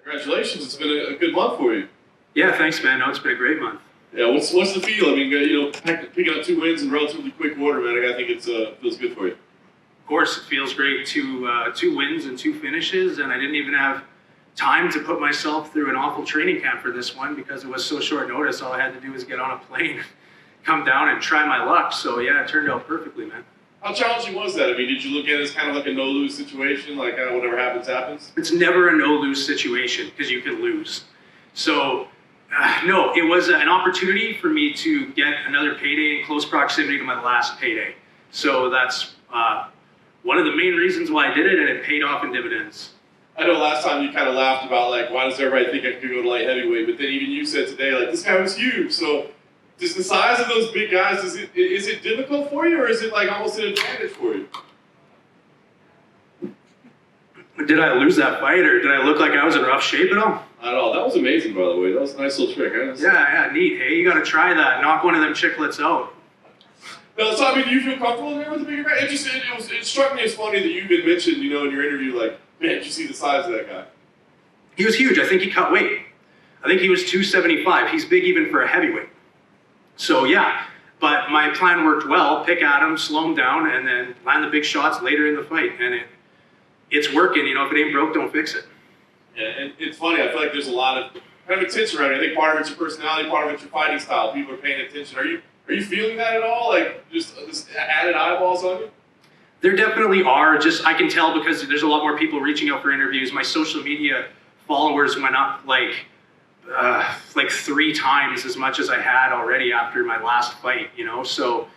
Congratulations, it's been a good month for you. Yeah, thanks, man. No, it's been a great month. Yeah, what's the feel? I mean, picking up 2 wins in relatively quick order, man. I think it feels good for you. Of course, it feels great. Two wins and 2 finishes, and I didn't even have time to put myself through an awful training camp for this one because it was so short notice. All I had to do was get on a plane, come down, and try my luck. So yeah, it turned out perfectly, man. How challenging was that? I mean, did you look at it as kind of like a no-lose situation, like whatever happens, happens? It's never a no-lose situation because you can lose. So, no, it was an opportunity for me to get another payday in close proximity to my last payday. So that's one of the main reasons why I did it, and it paid off in dividends. I know last time you kind of laughed about, like, why does everybody think I could go to light heavyweight? But then even you said today, like, this guy was huge. So does the size of those big guys, is it difficult for you, or is it like almost an advantage for you? Did I lose that fight, or did I look like I was in rough shape at all? Not at all. That was amazing, by the way. That was a nice little trick. Yeah, neat. Hey, you got to try that. Knock one of them chiclets out. No, so I mean, do you feel comfortable there with the bigger guy? It struck me as funny that you had mentioned, in your interview, like, man, did you see the size of that guy? He was huge. I think he cut weight. I think he was 275. He's big even for a heavyweight. So yeah, but my plan worked well. Pick at him, slow him down, and then land the big shots later in the fight. And it's working. If it ain't broke, don't fix it. Yeah, and it's funny. I feel like there's a lot of kind of attention around it. I think part of it's your personality, part of it's your fighting style. People are paying attention. Are you feeling that at all? Like just added eyeballs on you? There definitely are. I can tell because there's a lot more people reaching out for interviews. My social media followers went up like 3 times as much as I had already after my last fight, So,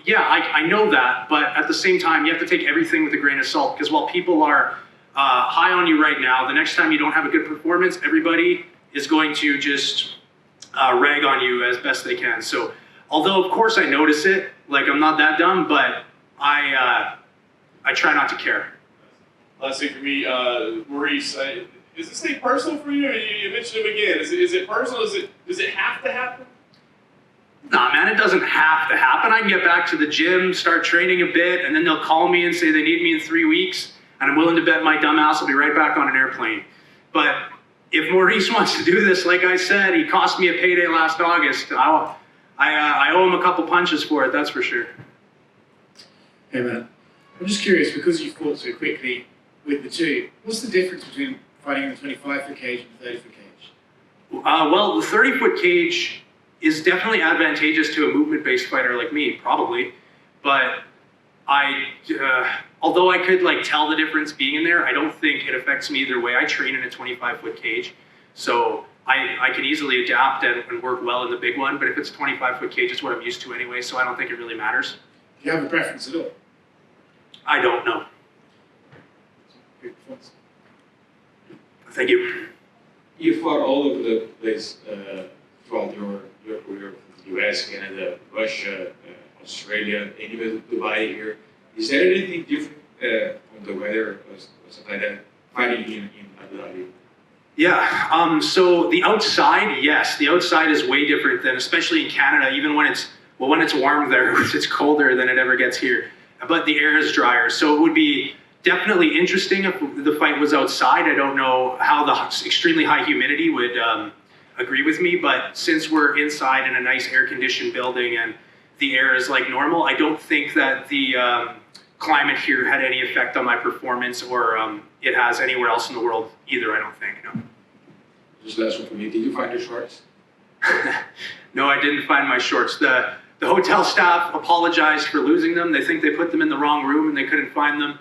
yeah, I know that, but at the same time, you have to take everything with a grain of salt because while people are high on you right now, the next time you don't have a good performance, everybody is going to just rag on you as best they can. So, although of course I notice it, like I'm not that dumb, but I try not to care. Last thing for me, Maurice. Is this thing personal for you? You mentioned him again. Is it personal? Does it have to happen? Nah, man, it doesn't have to happen. I can get back to the gym, start training a bit, and then they'll call me and say they need me in 3 weeks, and I'm willing to bet my dumb ass will be right back on an airplane. But if Maurice wants to do this, like I said, he cost me a payday last August. I owe him a couple punches for it, that's for sure. Hey, man. I'm just curious, because you fought so quickly with the two, what's the difference between fighting in the 25-foot cage and the 30-foot cage? Well, the 30-foot cage is definitely advantageous to a movement-based fighter like me, probably. But although I could tell the difference being in there, I don't think it affects me either way. I train in a 25-foot cage, so I can easily adapt and work well in the big one. But if it's a 25-foot cage, it's what I'm used to anyway, so I don't think it really matters. Do you have a preference at all? I don't know. Good performance. Thank you. You fought all over the place throughout your career, US, Canada, Russia, Australia, and even Dubai here. Is there anything different from the weather or something like that, fighting in Abu Dhabi? Yeah, so the outside, yes, the outside is way different than, especially in Canada, even when it's warm there, it's colder than it ever gets here. But the air is drier, so it would be definitely interesting if the fight was outside. I don't know how the extremely high humidity would agree with me, but since we're inside in a nice air-conditioned building and the air is like normal, I don't think that the climate here had any effect on my performance or it has anywhere else in the world either, I don't think, no. Just last one from me, did you find your shorts? No, I didn't find my shorts. The hotel staff apologized for losing them. They think they put them in the wrong room and they couldn't find them.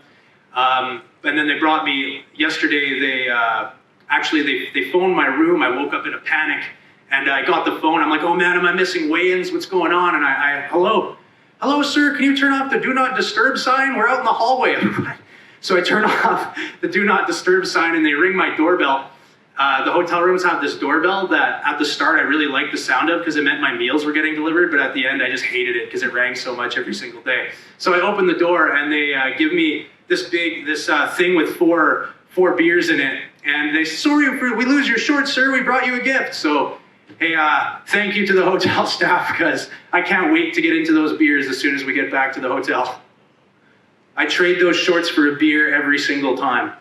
And then they brought me, yesterday they phoned my room. I woke up in a panic and I got the phone. I'm like, oh man, am I missing weigh-ins? What's going on? And hello sir, can you turn off the do not disturb sign? We're out in the hallway. So I turn off the do not disturb sign and they ring my doorbell. The hotel rooms have this doorbell that at the start I really liked the sound of because it meant my meals were getting delivered, but at the end I just hated it because it rang so much every single day. So I opened the door and they give me this thing with four beers in it, and they say, sorry we lose your shorts, sir, we brought you a gift. So hey, thank you to the hotel staff because I can't wait to get into those beers as soon as we get back to the hotel. I trade those shorts for a beer every single time.